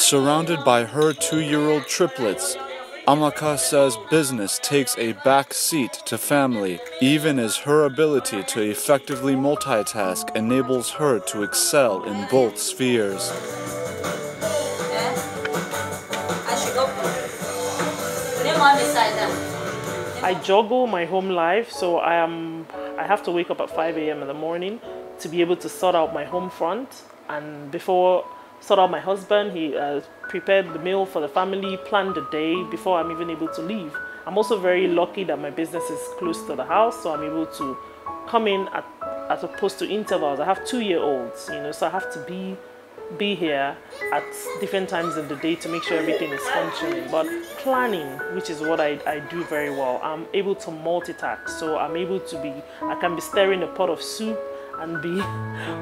Surrounded by her 2-year-old triplets, Amaka says business takes a back seat to family, even as her ability to effectively multitask enables her to excel in both spheres. I juggle my home life, so I have to wake up at 5 a.m. in the morning to be able to sort out my home front, and before sort out my husband. He prepared the meal for the family, planned the day before I'm even able to leave. I'm also very lucky that my business is close to the house, so I'm able to come in at opposed to intervals. I have 2-year-olds, so I have to be here at different times in the day to make sure everything is functioning. But planning, which is what I do very well, I'm able to multitask. So I can be stirring a pot of soup and be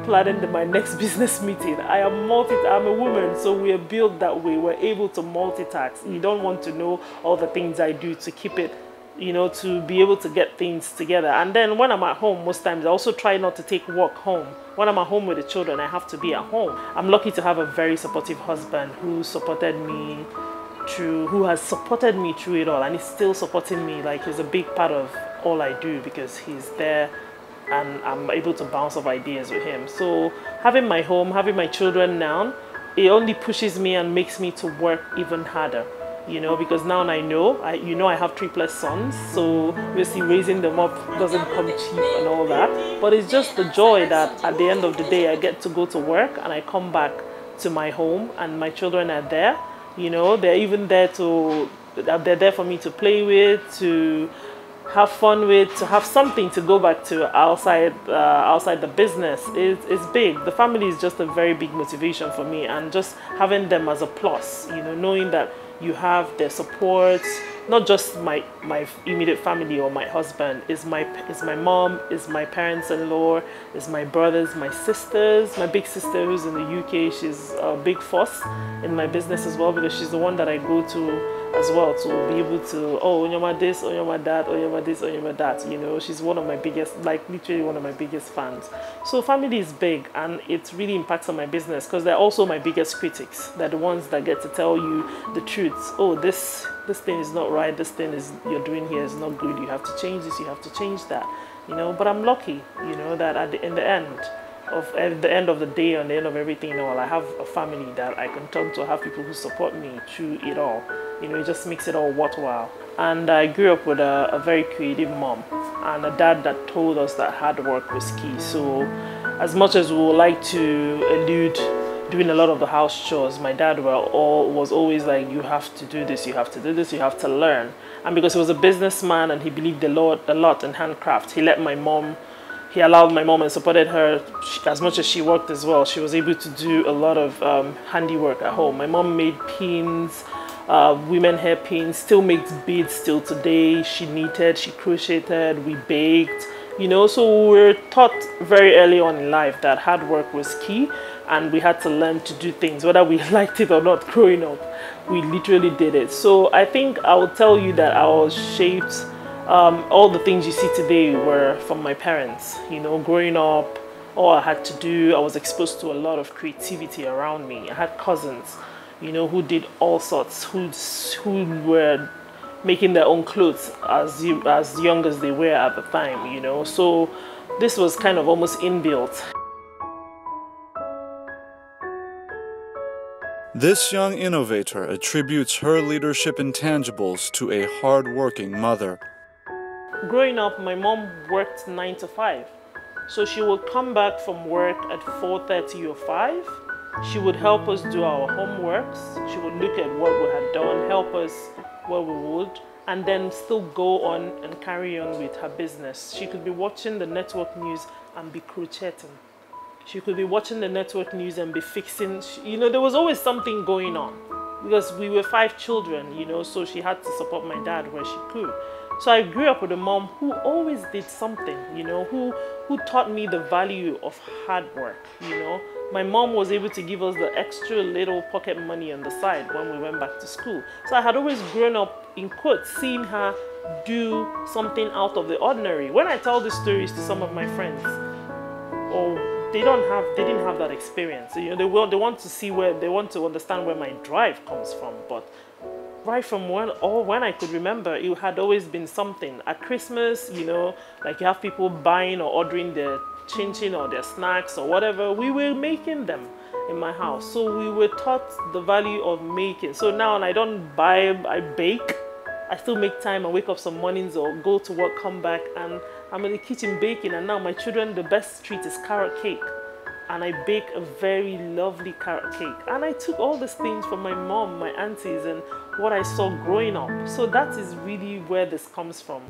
planning my next business meeting. I'm a woman, so we are built that way. We're able to multitask. You don't want to know all the things I do to keep it, to be able to get things together. And then when I'm at home, most times I also try not to take work home. When I'm at home with the children, I have to be at home. I'm lucky to have a very supportive husband who has supported me through it all, and he's still supporting me. Like, he's a big part of all I do because he's there and I'm able to bounce off ideas with him. So having my home, having my children now, it only pushes me and makes me to work even harder. Because now I know, I have 3+ sons, so obviously raising them up doesn't come cheap and all that. But it's just the joy that at the end of the day, I get to go to work and I come back to my home and my children are there. They're even there they're there for me to play with, to have fun with, to have something to go back to outside the business. It's big. The family is just a very big motivation for me, and just having them as a plus, knowing that you have their support, not just my immediate family or my husband, is my mom, is my parents-in-law, is my brothers, my sisters, my big sister who's in the UK. She's a big force in my business as well, because she's the one that I go to as well to be able to, Onyema this, Onyema that, Onyema this, Onyema that. She's one of my biggest, literally one of my biggest fans. So family is big, and it really impacts on my business because they're also my biggest critics. They're the ones that get to tell you the truth. Oh, this thing is not right, this thing you're doing here is not good, you have to change this, you have to change that. But I'm lucky, that at the end of the day, on the end of everything, I have a family that I can turn to. I have people who support me through it all. It just makes it all worthwhile. And I grew up with a very creative mom and a dad that told us that hard work was key. So as much as we would like to elude doing a lot of the house chores, my dad was always like, you have to do this, you have to do this, you have to learn. And because he was a businessman and he believed a lot in handcraft, he allowed my mom and supported her as much as she worked as well. She was able to do a lot of handiwork at home. My mom made pins, women hair pins, still makes beads still today. She knitted, she crocheted, we baked, so we were taught very early on in life that hard work was key, and we had to learn to do things, whether we liked it or not. Growing up, we literally did it. So I think I will tell you that I was shaped, all the things you see today were from my parents. Growing up, all I had to do, I was exposed to a lot of creativity around me. I had cousins, who did all sorts, who were making their own clothes as young as they were at the time, so this was kind of almost inbuilt. This young innovator attributes her leadership intangibles to a hard-working mother. Growing up, my mom worked 9 to 5. So she would come back from work at 4:30 or 5. She would help us do our homeworks. She would look at what we had done, help us where we would, and then still go on and carry on with her business. She could be watching the network news and be crocheting. She could be watching the network news and be fixing, there was always something going on because we were 5 children, so she had to support my dad where she could. So I grew up with a mom who always did something, who taught me the value of hard work, My mom was able to give us the extra little pocket money on the side when we went back to school. So I had always grown up, in quotes, seeing her do something out of the ordinary. When I tell these stories to some of my friends, or they didn't have that experience. You know, they want to see where, they want to understand where my drive comes from. But right from when I could remember, it had always been something. At Christmas, you know, like you have people buying or ordering their chin-chin or their snacks or whatever, we were making them in my house. So we were taught the value of making. So now I don't buy, I bake. I still make time and wake up some mornings or go to work, come back, and I'm in the kitchen baking. And now my children, the best treat is carrot cake. And I bake a very lovely carrot cake. And I took all these things from my mom, my aunties, and what I saw growing up. So that is really where this comes from.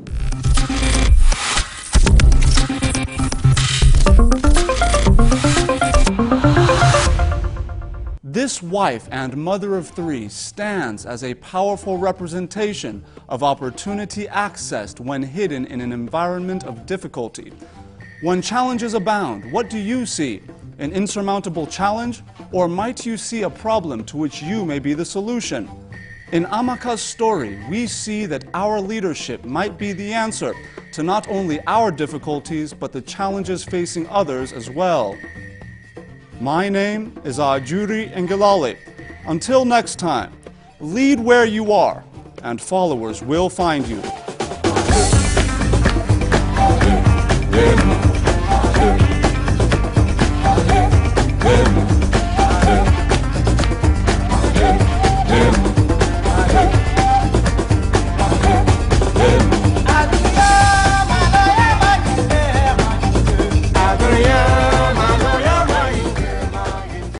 This wife and mother of three stands as a powerful representation of opportunity accessed when hidden in an environment of difficulty. When challenges abound, what do you see? An insurmountable challenge? Or might you see a problem to which you may be the solution? In Amaka's story, we see that our leadership might be the answer to not only our difficulties, but the challenges facing others as well. My name is Ajuri Ngilale. Until next time, lead where you are, and followers will find you.